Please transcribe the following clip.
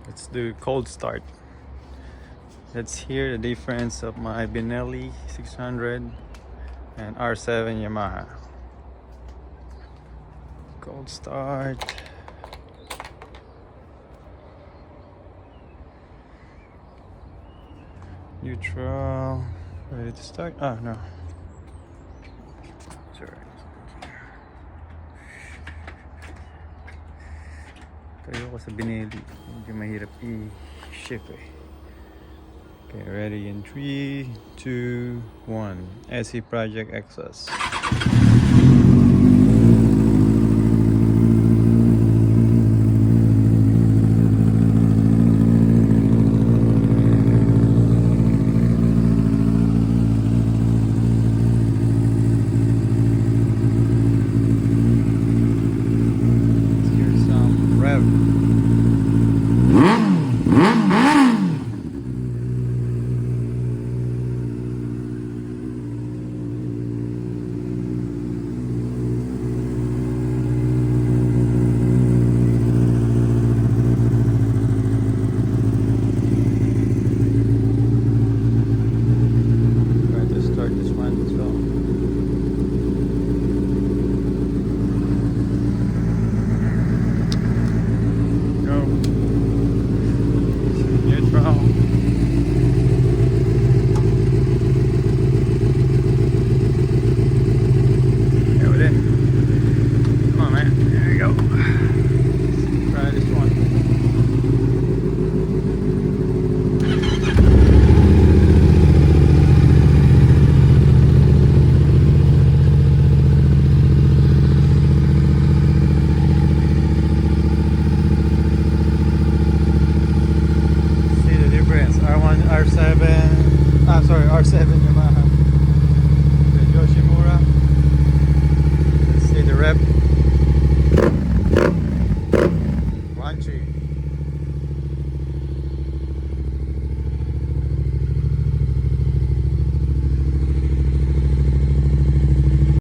Let's do cold start. Let's hear the difference of my Benelli 600 and R7 Yamaha. Cold start. Neutral. Ready to start? Oh no. Sorry. Kayo ko sa Benelli. Medyo mahirap i-shift eh. Okay, ready in 3, 2, 1. SE Project Exos. R7 Yamaha, the Yoshimura. Let's see the rep.